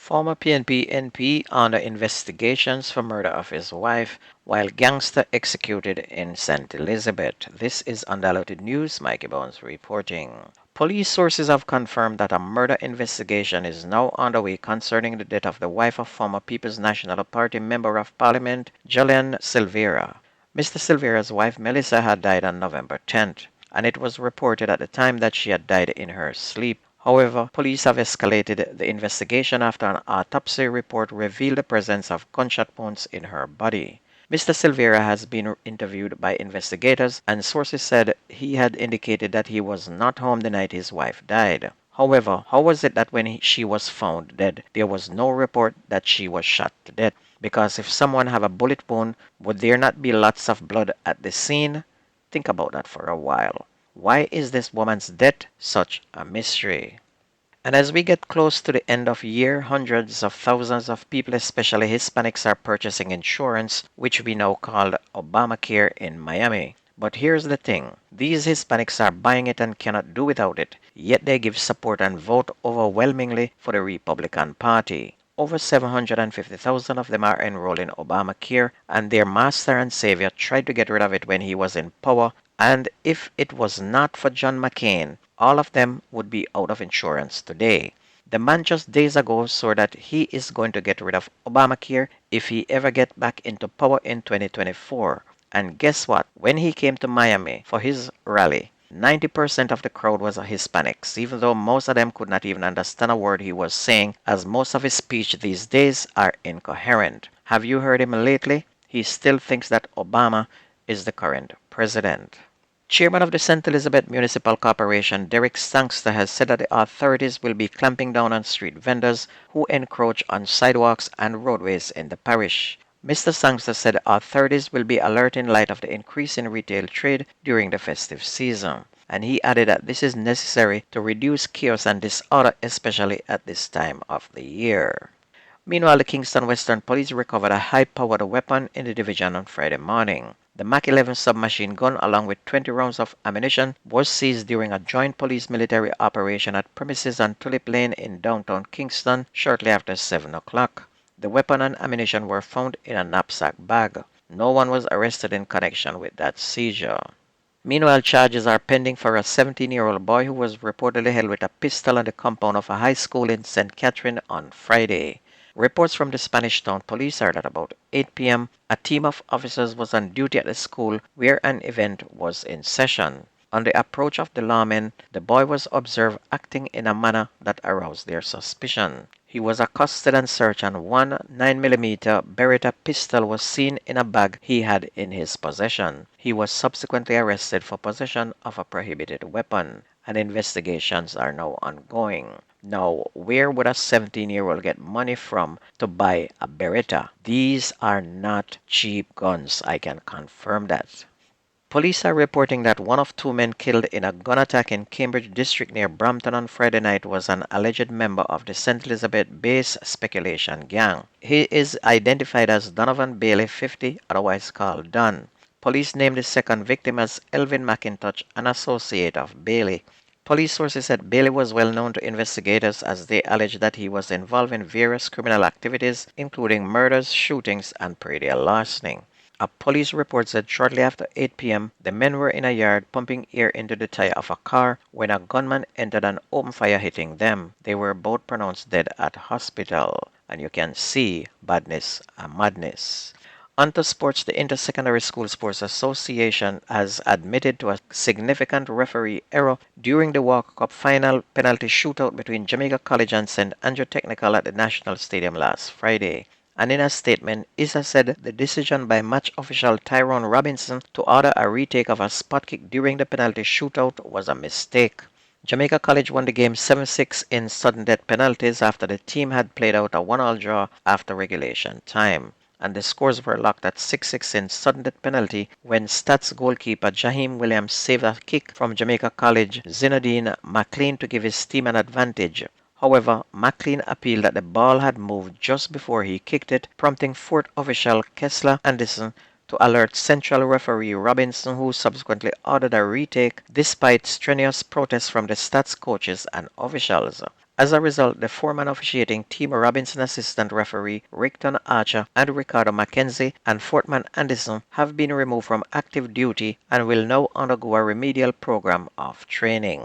Former PNP MP under investigations for murder of his wife, while Gangster executed in St. Elizabeth. This is Undiluted News. Mikey Bones reporting. Police sources have confirmed that a murder investigation is now underway concerning the death of the wife of former People's National Party Member of Parliament, Julian Silvera. Mr. Silvera's wife Melissa had died on November 10th, and it was reported at the time that she had died in her sleep. However, police have escalated the investigation after an autopsy report revealed the presence of gunshot wounds in her body. Mr. Silvera has been interviewed by investigators, and sources said he had indicated that he was not home the night his wife died. However, how was it that when she was found dead, there was no report that she was shot to death? Because if someone have a bullet wound, would there not be lots of blood at the scene? Think about that for a while. Why is this woman's death such a mystery? And as we get close to the end of year, hundreds of thousands of people, especially Hispanics, are purchasing insurance, which we now call Obamacare in Miami. But here's the thing. These Hispanics are buying it and cannot do without it, yet they give support and vote overwhelmingly for the Republican Party. Over 750,000 of them are enrolled in Obamacare, and their master and savior tried to get rid of it when he was in power, and if it was not for John McCain, all of them would be out of insurance today. The man just days ago swore that he is going to get rid of Obamacare if he ever gets back into power in 2024. And guess what? When he came to Miami for his rally, 90% of the crowd was Hispanics, even though most of them could not even understand a word he was saying, as most of his speech these days are incoherent. Have you heard him lately? He still thinks that Obama is the current president. Chairman of the St. Elizabeth Municipal Corporation, Derek Sangster, has said that the authorities will be clamping down on street vendors who encroach on sidewalks and roadways in the parish. Mr. Sangster said authorities will be alert in light of the increase in retail trade during the festive season, and he added that this is necessary to reduce chaos and disorder, especially at this time of the year. Meanwhile, the Kingston Western Police recovered a high-powered weapon in the division on Friday morning. The Mach 11 submachine gun, along with 20 rounds of ammunition, was seized during a joint police-military operation at premises on Tulip Lane in downtown Kingston shortly after 7 o'clock. The weapon and ammunition were found in a knapsack bag. No one was arrested in connection with that seizure. Meanwhile, charges are pending for a 17-year-old boy who was reportedly held with a pistol on the compound of a high school in St. Catherine on Friday. Reports from the Spanish Town Police are that about 8 p.m., a team of officers was on duty at the school where an event was in session. On the approach of the lawmen, the boy was observed acting in a manner that aroused their suspicion. He was accosted and searched, and one 9mm Beretta pistol was seen in a bag he had in his possession. He was subsequently arrested for possession of a prohibited weapon, and investigations are now ongoing. Now, where would a 17-year-old get money from to buy a Beretta? These are not cheap guns, I can confirm that. Police are reporting that one of two men killed in a gun attack in Cambridge district near Brampton on Friday night was an alleged member of the St. Elizabeth base speculation gang. He is identified as Donovan Bailey, 50, otherwise called Don. Police named the second victim as Elvin McIntosh, an associate of Bailey. Police sources said Bailey was well known to investigators as they alleged that he was involved in various criminal activities, including murders, shootings, and predator larceny. A police report said shortly after 8 p.m., the men were in a yard pumping air into the tire of a car when a gunman entered and opened fire, hitting them. They were both pronounced dead at hospital. And you can see badness and madness. Onto sports, the Intersecondary School Sports Association has admitted to a significant referee error during the Walker Cup final penalty shootout between Jamaica College and St. Andrew Technical at the National Stadium last Friday. And in a statement, ISA said the decision by match official Tyrone Robinson to order a retake of a spot kick during the penalty shootout was a mistake. Jamaica College won the game 7-6 in sudden death penalties after the team had played out a 1-all draw after regulation time, and the scores were locked at 6-6 in sudden death penalty when Stats goalkeeper Jaheim Williams saved a kick from Jamaica College Zinedine McLean to give his team an advantage. However, McLean appealed that the ball had moved just before he kicked it, prompting fourth official Kessler Anderson to alert central referee Robinson, who subsequently ordered a retake despite strenuous protests from the Stats coaches and officials. As a result, the foreman officiating team Robinson assistant referee Rickton Archer and Ricardo McKenzie and Fortman Anderson have been removed from active duty and will now undergo a remedial program of training.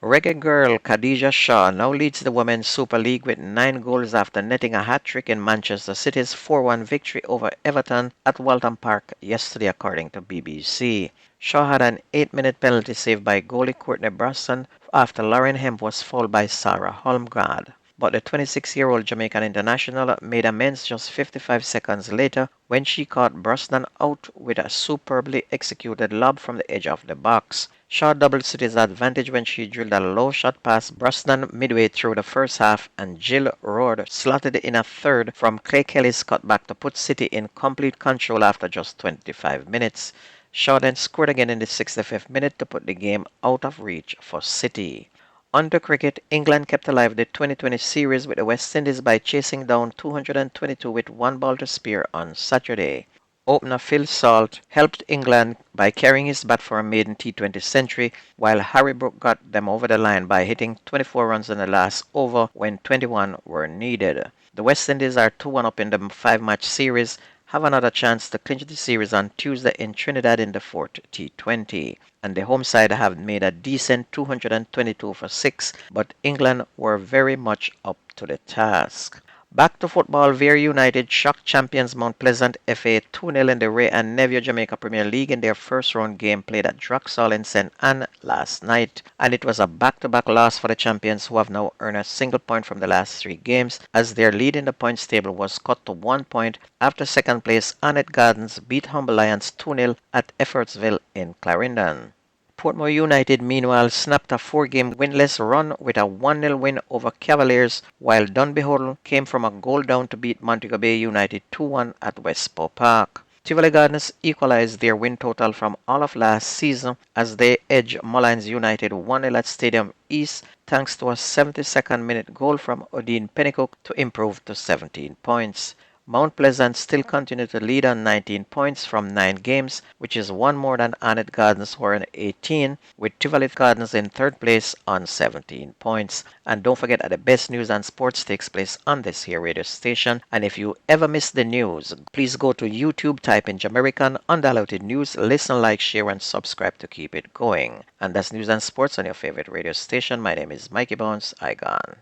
Reggae girl Khadija Shaw now leads the Women's Super League with 9 goals after netting a hat-trick in Manchester City's 4-1 victory over Everton at Walton Park yesterday, according to BBC. Shaw had an 8-minute penalty saved by goalie Courtney Braston after Lauren Hemp was fouled by Sarah Holmgren. But the 26-year-old Jamaican international made amends just 55 seconds later when she caught Brosnan out with a superbly executed lob from the edge of the box. Shaw doubled City's advantage when she drilled a low shot past Brosnan midway through the first half, and Jill Roord slotted in a third from Clay Kelly's cutback to put City in complete control after just 25 minutes. Shaw then scored again in the 65th minute to put the game out of reach for City. On to cricket, England kept alive the 2020 series with the West Indies by chasing down 222 with 1 ball to spare on Saturday. Opener Phil Salt helped England by carrying his bat for a maiden T20 century, while Harry Brook got them over the line by hitting 24 runs in the last over when 21 were needed. The West Indies are 2-1 up in the 5-match series, have another chance to clinch the series on Tuesday in Trinidad in the 4th T20. And the home side have made a decent 222 for 6, but England were very much up to the task. Back to football, Vere United shocked champions Mount Pleasant FA 2-0 in the Ray and Neville Jamaica Premier League in their first round game played at Droxall in St. Anne last night. And it was a back-to-back loss for the champions, who have now earned a single point from the last 3 games, as their lead in the points table was cut to 1 point after second place Annette Gardens beat Humble Lions 2-0 at Effortsville in Clarendon. Portmore United, meanwhile, snapped a 4-game winless run with a 1-0 win over Cavaliers, while Dunbeholden came from a goal down to beat Montego Bay United 2-1 at Westport Park. Tivoli Gardens equalized their win total from all of last season as they edged Mullines United 1-0 at Stadium East thanks to a 72nd minute goal from Odin Pennycook to improve to 17 points. Mount Pleasant still continue to lead on 19 points from 9 games, which is 1 more than Annette Gardens, who are on 18, with Tivoli Gardens in 3rd place on 17 points. And don't forget that the best news and sports takes place on this here radio station. And if you ever miss the news, please go to YouTube, type in Jamaican Undiluted News, listen, like, share, and subscribe to keep it going. And that's news and sports on your favorite radio station. My name is Mikey Bones. I gone.